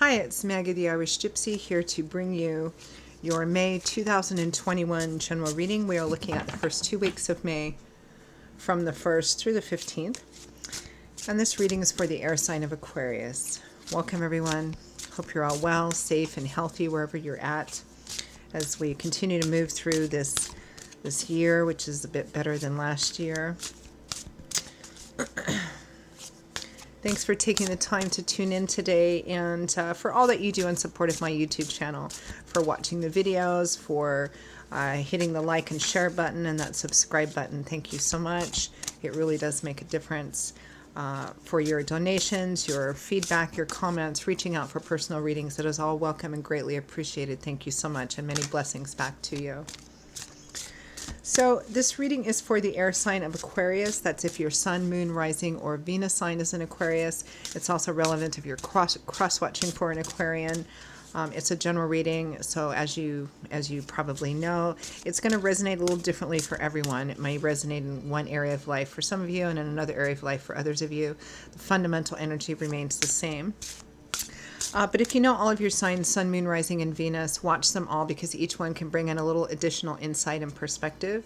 Hi, it's Maggie the Irish Gypsy here to bring you your May 2021 general reading. We are looking at the first 2 weeks of May from the 1st through the 15th. And this reading is for the air sign of Aquarius. Welcome everyone. Hope you're all well, safe, and healthy wherever you're at as we continue to move through this year, which is a bit better than last year. Thanks for taking the time to tune in today, and for all that you do in support of my YouTube channel, for watching the videos, for hitting the like and share button and that subscribe button. Thank you so much. It really does make a difference. For your donations, your feedback, your comments, reaching out for personal readings. It is all welcome and greatly appreciated. Thank you so much, and many blessings back to you. So this reading is for the air sign of Aquarius. That's if your sun, moon, rising, or Venus sign is in Aquarius. It's also relevant if you're cross-watching for an Aquarian. It's a general reading, so as you probably know, it's going to resonate a little differently for everyone. It may resonate in one area of life for some of you and in another area of life for others of you. The fundamental energy remains the same. But if you know all of your signs, Sun, Moon, Rising, and Venus, watch them all because each one can bring in a little additional insight and perspective.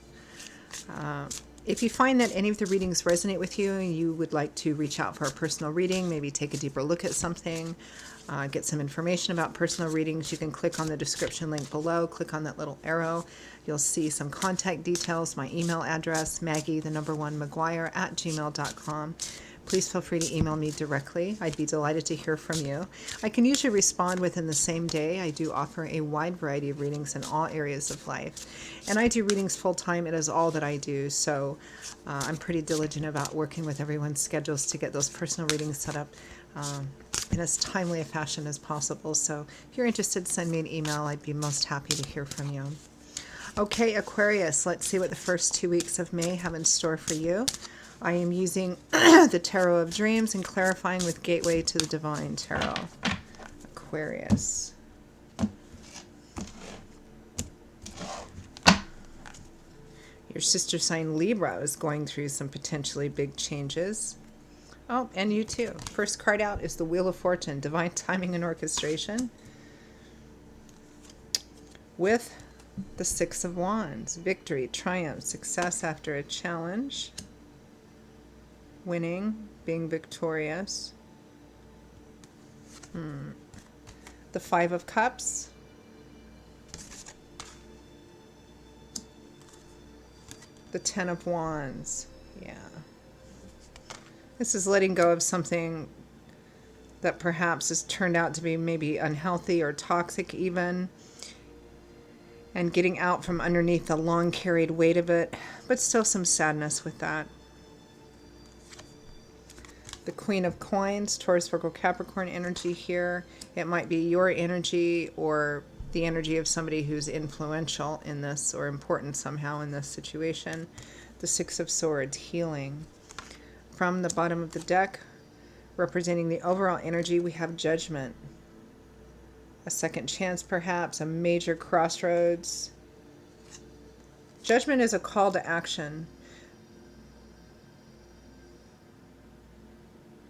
If you find that any of the readings resonate with you and you would like to reach out for a personal reading, maybe take a deeper look at something, get some information about personal readings, you can click on the description link below, click on that little arrow. You'll see some contact details, my email address, maggie1mcguire@gmail.com. Please feel free to email me directly. I'd be delighted to hear from you. I can usually respond within the same day. I do offer a wide variety of readings in all areas of life. And I do readings full-time. It is all that I do. So I'm pretty diligent about working with everyone's schedules to get those personal readings set up in as timely a fashion as possible. So if you're interested, send me an email. I'd be most happy to hear from you. Okay, Aquarius, let's see what the first 2 weeks of May have in store for you. I am using the Tarot of Dreams and clarifying with Gateway to the Divine Tarot. Aquarius. Your sister sign Libra is going through some potentially big changes. Oh, and you too. First card out is the Wheel of Fortune, Divine Timing and Orchestration. With the Six of Wands, victory, triumph, success after a challenge. Winning, being victorious. The Five of Cups. The Ten of Wands. Yeah. This is letting go of something that perhaps has turned out to be maybe unhealthy or toxic even, and getting out from underneath the long carried weight of it, but still some sadness with that. The Queen of Coins, Taurus, Virgo, Capricorn energy here. It might be your energy or the energy of somebody who's influential in this or important somehow in this situation. The Six of Swords, healing. From the bottom of the deck, representing the overall energy, we have Judgment. A second chance perhaps, a major crossroads. Judgment is a call to action.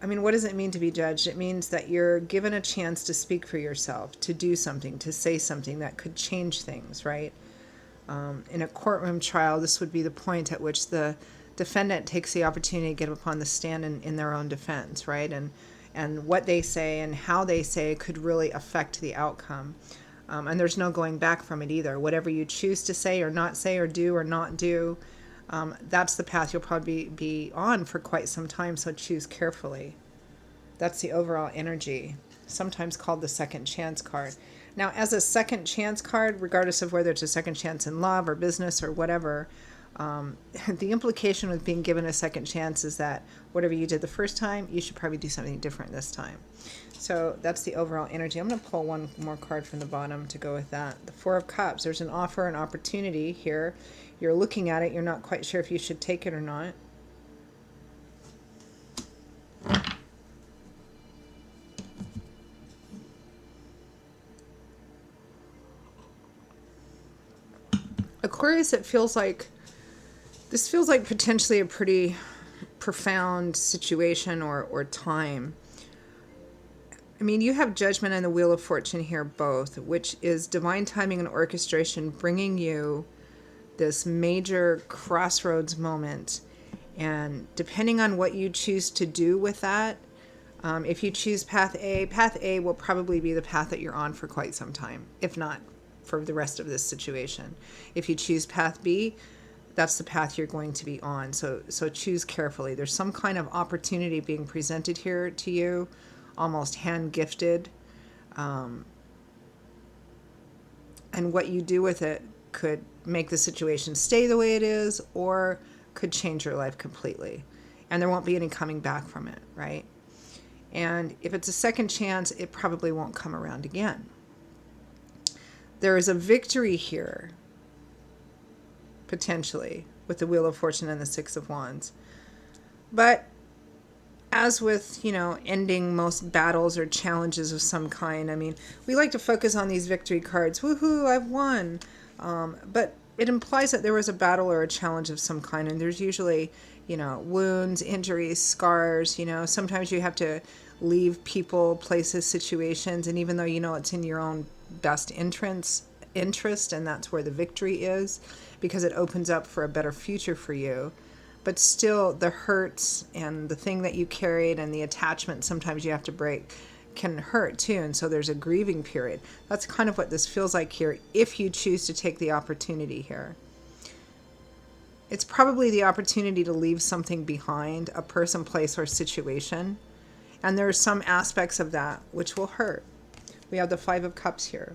I mean, what does it mean to be judged? It means that you're given a chance to speak for yourself, to do something, to say something that could change things, right? In a courtroom trial, this would be the point at which the defendant takes the opportunity to get upon the stand in their own defense, right? And what they say and how they say could really affect the outcome. And there's no going back from it either. Whatever you choose to say or do or not do, that's the path you'll probably be on for quite some time, so choose carefully. That's the overall energy, sometimes called the second chance card. Now, as a second chance card, regardless of whether it's a second chance in love or business or whatever, the implication with being given a second chance is that whatever you did the first time, you should probably do something different this time. So that's the overall energy. I'm going to pull one more card from the bottom to go with that. The Four of Cups. There's an offer, an opportunity here. You're looking at it. You're not quite sure if you should take it or not. Aquarius, this feels like potentially a pretty profound situation or time. I mean, you have Judgment and the Wheel of Fortune here both, which is divine timing and orchestration bringing you this major crossroads moment. And depending on what you choose to do with that, if you choose path A will probably be the path that you're on for quite some time, if not for the rest of this situation. If you choose path B, that's the path you're going to be on. So choose carefully. There's some kind of opportunity being presented here to you, almost hand gifted. And what you do with it could make the situation stay the way it is, or could change your life completely. And there won't be any coming back from it, right? And if it's a second chance, it probably won't come around again. There is a victory here, potentially, with the Wheel of Fortune and the Six of Wands. But as with, ending most battles or challenges of some kind, I mean, we like to focus on these victory cards. Woohoo, I've won. But it implies that there was a battle or a challenge of some kind, and there's usually, wounds, injuries, scars. Sometimes you have to leave people, places, situations, and even though it's in your own best interest, and that's where the victory is, because it opens up for a better future for you. But still, the hurts and the thing that you carried and the attachment sometimes you have to break can hurt too. And so there's a grieving period. That's kind of what this feels like here, if you choose to take the opportunity here. It's probably the opportunity to leave something behind, a person, place, or situation. And there are some aspects of that which will hurt. We have the Five of Cups here.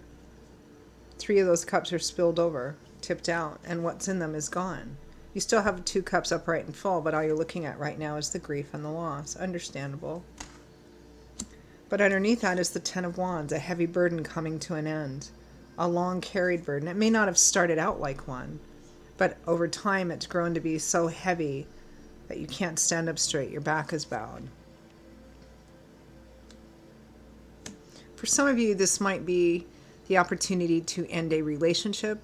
3 of those cups are spilled over, tipped out, and what's in them is gone. You still have 2 cups upright and full, but all you're looking at right now is the grief and the loss. Understandable. But underneath that is the Ten of Wands, a heavy burden coming to an end. A long carried burden. It may not have started out like one, but over time it's grown to be so heavy that you can't stand up straight. Your back is bowed. For some of you, this might be the opportunity to end a relationship,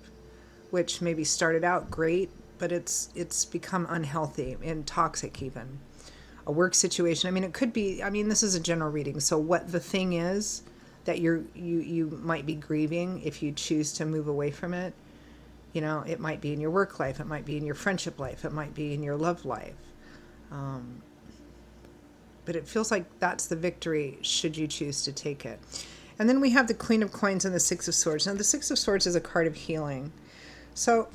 which maybe started out great, but it's become unhealthy and toxic even. A work situation. I mean, it could be, this is a general reading. So what the thing is that you might be grieving if you choose to move away from it. It might be in your work life. It might be in your friendship life. It might be in your love life. But it feels like that's the victory should you choose to take it. And then we have the Queen of Coins and the Six of Swords. Now, the Six of Swords is a card of healing. So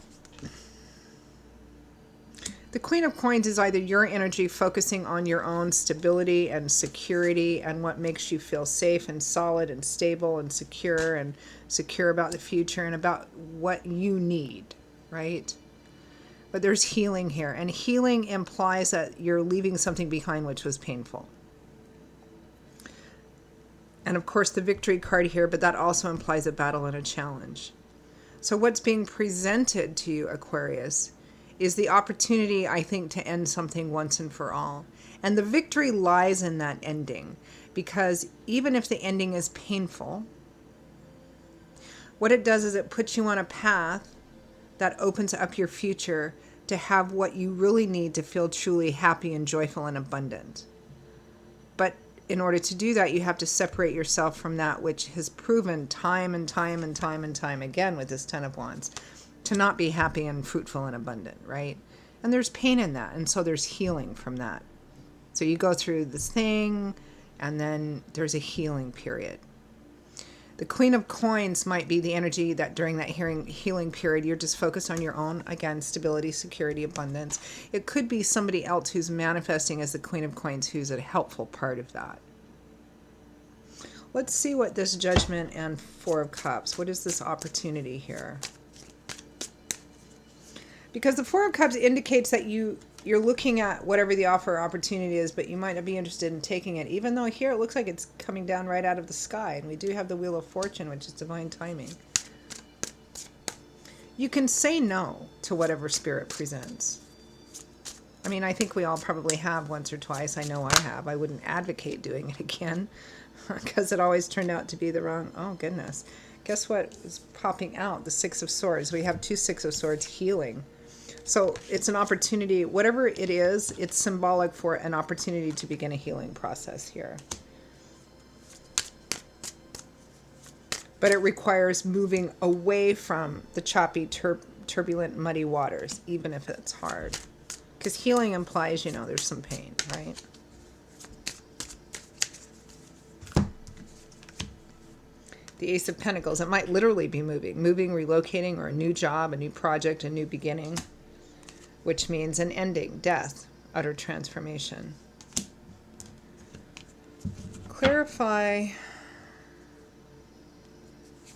the Queen of Coins is either your energy focusing on your own stability and security and what makes you feel safe and solid and stable and secure about the future and about what you need, right? But there's healing here, and healing implies that you're leaving something behind which was painful. And of course the victory card here, but that also implies a battle and a challenge. So what's being presented to you, Aquarius, is the opportunity, I think, to end something once and for all. And the victory lies in that ending, because even if the ending is painful, what it does is it puts you on a path that opens up your future to have what you really need to feel truly happy and joyful and abundant. But in order to do that, you have to separate yourself from that which has proven time and time and time and time again with this Ten of Wands to not be happy and fruitful and abundant, right? And there's pain in that, and so there's healing from that. So you go through this thing, and then there's a healing period. The Queen of Coins might be the energy that during that healing period, you're just focused on your own, again, stability, security, abundance. It could be somebody else who's manifesting as the Queen of Coins who's a helpful part of that. Let's see what this Judgment and Four of Cups, what is this opportunity here? Because the Four of Cups indicates that you're looking at whatever the offer or opportunity is, but you might not be interested in taking it, even though here it looks like it's coming down right out of the sky. And we do have the Wheel of Fortune, which is divine timing. You can say no to whatever Spirit presents. I think we all probably have once or twice. I know I have. I wouldn't advocate doing it again because it always turned out to be the wrong. Oh, goodness. Guess what is popping out? The Six of Swords. We have 2 Six of Swords, healing. So it's an opportunity, whatever it is, it's symbolic for an opportunity to begin a healing process here. but it requires moving away from the choppy, turbulent, muddy waters, even if it's hard. Because healing implies, you know, there's some pain, right? The Ace of Pentacles, it might literally be moving, relocating, or a new job, a new project, a new beginning, which means an ending, death, utter transformation. Clarify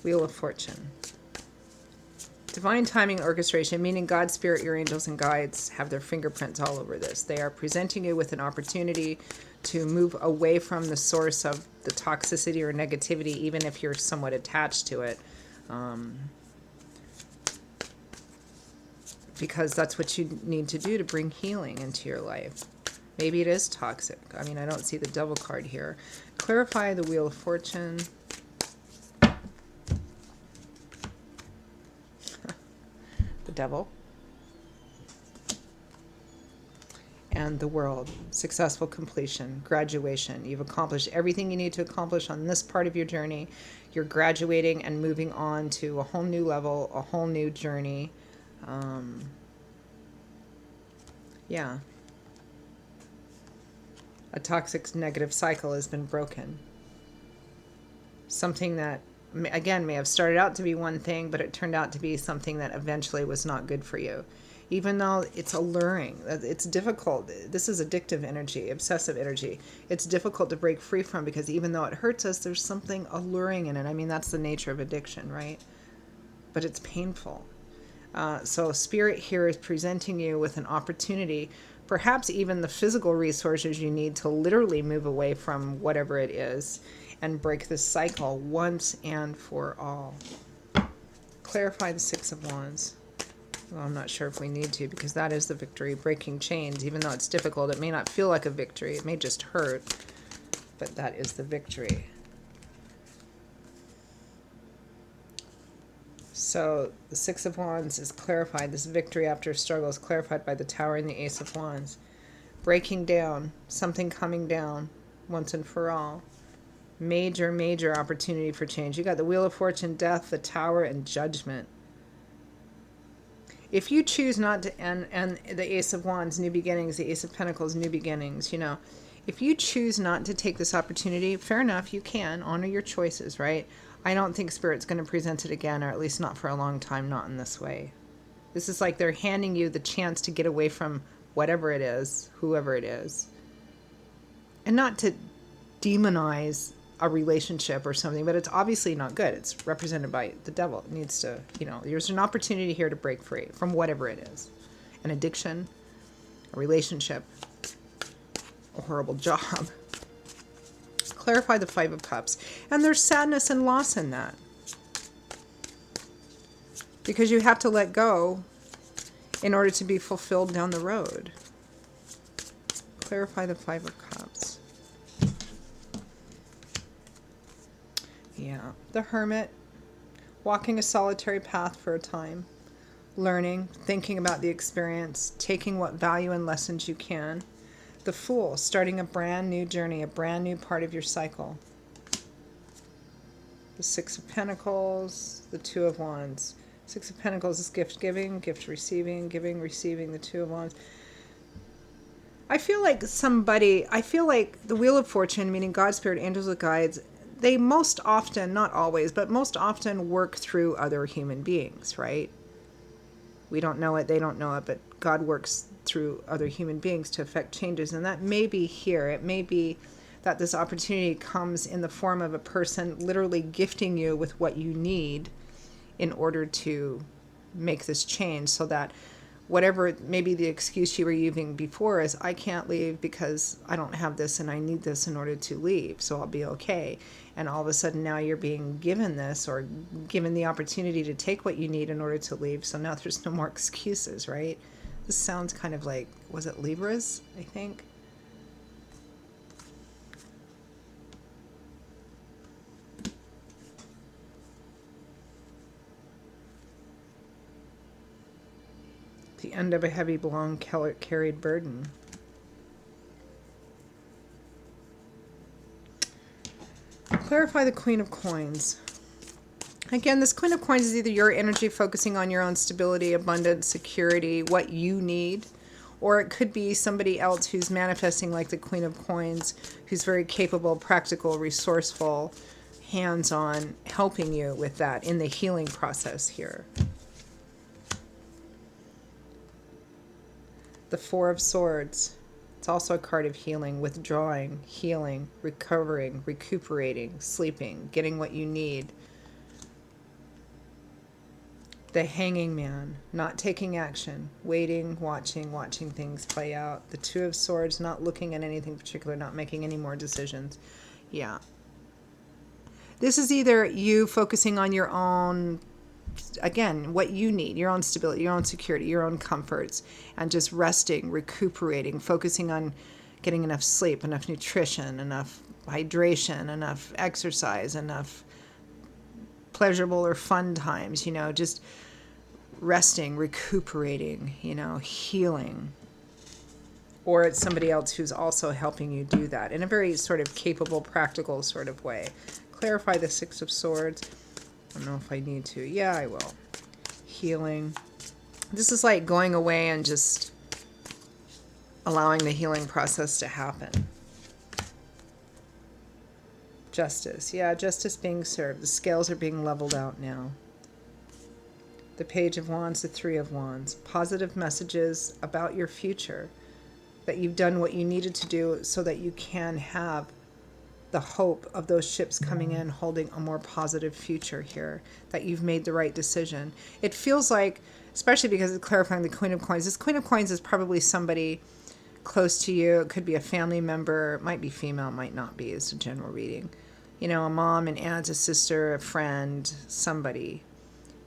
Wheel of Fortune. Divine timing orchestration, meaning God, Spirit, your angels, and guides have their fingerprints all over this. They are presenting you with an opportunity to move away from the source of the toxicity or negativity, even if you're somewhat attached to it. Because that's what you need to do to bring healing into your life. Maybe it is toxic. I mean, I don't see the Devil card here. Clarify the Wheel of Fortune. The Devil. And the World. Successful completion, graduation. You've accomplished everything you need to accomplish on this part of your journey. You're graduating and moving on to a whole new level, a whole new journey. Yeah. A toxic negative cycle has been broken. Something that, again, may have started out to be one thing, but it turned out to be something that eventually was not good for you. Even though it's alluring, it's difficult. This is addictive energy, obsessive energy. It's difficult to break free from, because even though it hurts us, there's something alluring in it. I mean, that's the nature of addiction, right? But it's painful. So Spirit here is presenting you with an opportunity, perhaps even the physical resources you need to literally move away from whatever it is and break this cycle once and for all. Clarify the Six of Wands. Well, I'm not sure if we need to, because that is the victory, breaking chains. Even though it's difficult, it may not feel like a victory. It may just hurt, but that is the victory. So the Six of Wands is clarified. This victory after struggle is clarified by the Tower and the Ace of Wands. Breaking down, something coming down once and for all. Major, major opportunity for change. You got the Wheel of Fortune, Death, the Tower, and Judgment. If you choose not to, and the Ace of Wands, new beginnings, the Ace of Pentacles, new beginnings, you know, if you choose not to take this opportunity, fair enough, you can honor your choices, right? I don't think Spirit's going to present it again, or at least not for a long time, not in this way. This is like they're handing you the chance to get away from whatever it is, whoever it is. And not to demonize a relationship or something, but it's obviously not good. It's represented by the Devil. It needs to, you know, there's an opportunity here to break free from whatever it is. An addiction, a relationship, a horrible job. Clarify the Five of Cups. And there's sadness and loss in that. Because you have to let go in order to be fulfilled down the road. Clarify the Five of Cups. Yeah. The Hermit. Walking a solitary path for a time. Learning, thinking about the experience, taking what value and lessons you can. The Fool, starting a brand new journey, a brand new part of your cycle. The Six of Pentacles, the Two of Wands. Six of Pentacles is gift giving, gift receiving, giving, receiving, the Two of Wands. I feel like the Wheel of Fortune, meaning God, Spirit, angels with guides, they most often, not always, but most often work through other human beings, right? We don't know it, they don't know it, but God works through other human beings to affect changes. And that may be here. It may be that this opportunity comes in the form of a person literally gifting you with what you need in order to make this change, so that whatever maybe the excuse you were using before is, I can't leave because I don't have this and I need this in order to leave, so I'll be okay. And all of a sudden now you're being given this, or given the opportunity to take what you need in order to leave. So now there's no more excuses, right? This sounds kind of like, was it Libras, I think? The end of a heavy, long carried burden. Clarify the Queen of Coins. Again, this Queen of Coins is either your energy focusing on your own stability, abundance, security, what you need, or it could be somebody else who's manifesting like the Queen of Coins, who's very capable, practical, resourceful, hands-on, helping you with that in the healing process here. The Four of Swords. It's also a card of healing, withdrawing, healing, recovering, recuperating, sleeping, getting what you need. The Hanging Man, not taking action, waiting, watching things play out. The Two of Swords, not looking at anything particular, not making any more decisions. Yeah. This is either you focusing on your own, again, what you need, your own stability, your own security, your own comforts, and just resting, recuperating, focusing on getting enough sleep, enough nutrition, enough hydration, enough exercise, enough pleasurable or fun times, you know, just resting, recuperating, you know, healing. Or it's somebody else who's also helping you do that in a very sort of capable, practical sort of way. Clarify the Six of Swords. I don't know if I need to. Yeah, I will. Healing. This is like going away and just allowing the healing process to happen. Justice. Yeah, justice being served. The scales are being leveled out now. The Page of Wands, the Three of Wands. Positive messages about your future. That you've done what you needed to do so that you can have the hope of those ships coming in holding a more positive future here. That you've made the right decision. It feels like, especially because it's clarifying the Queen of Coins, this Queen of Coins is probably somebody close to you. It could be a family member. It might be female, might not be. It's a general reading. You know, a mom, an aunt, a sister, a friend, somebody,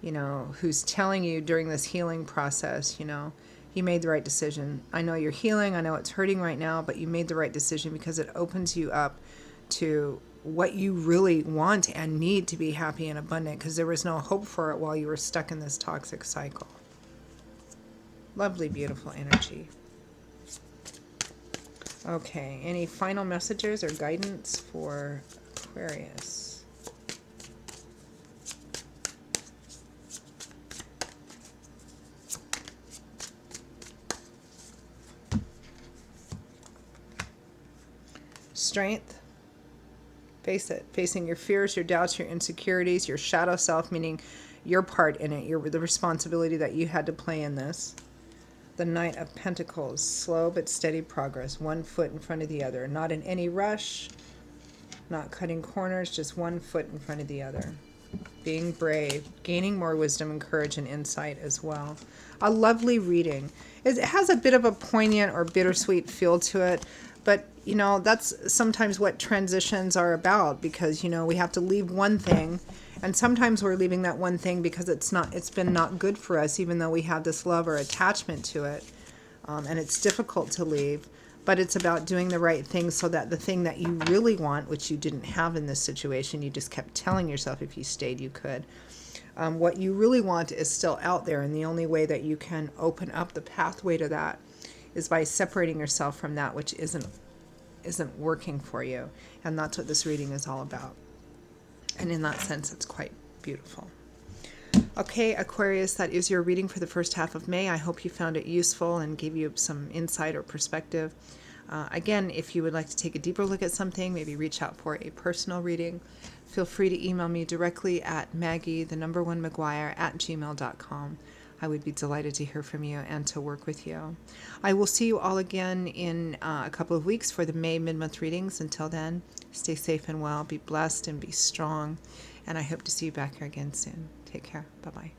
you know, who's telling you during this healing process, you know, you made the right decision. I know you're healing. I know it's hurting right now, but you made the right decision because it opens you up to what you really want and need to be happy and abundant, because there was no hope for it while you were stuck in this toxic cycle. Lovely, beautiful energy. Okay, any final messages or guidance for Aquarius? Strength. Face it. Facing your fears, your doubts, your insecurities, your shadow self, meaning your part in it, the responsibility that you had to play in this. The Knight of Pentacles. Slow but steady progress. One foot in front of the other. Not in any rush. Not cutting corners. Just one foot in front of the other. Being brave. Gaining more wisdom and courage and insight as well. A lovely reading. It has a bit of a poignant or bittersweet feel to it. But, you know, that's sometimes what transitions are about, because, you know, we have to leave one thing, and sometimes we're leaving that one thing because it's been not good for us, even though we have this love or attachment to it, and it's difficult to leave, but it's about doing the right thing so that the thing that you really want, which you didn't have in this situation, you just kept telling yourself if you stayed you could, what you really want is still out there, and the only way that you can open up the pathway to that is by separating yourself from that which isn't working for you. And that's what this reading is all about. And in that sense, it's quite beautiful. Okay, Aquarius, that is your reading for the first half of May. I hope you found it useful and gave you some insight or perspective. Again, if you would like to take a deeper look at something, maybe reach out for a personal reading, feel free to email me directly at Maggie1McGuire@gmail.com. I would be delighted to hear from you and to work with you. I will see you all again in a couple of weeks for the May mid-month readings. Until then, stay safe and well, be blessed and be strong. And I hope to see you back here again soon. Take care. Bye-bye.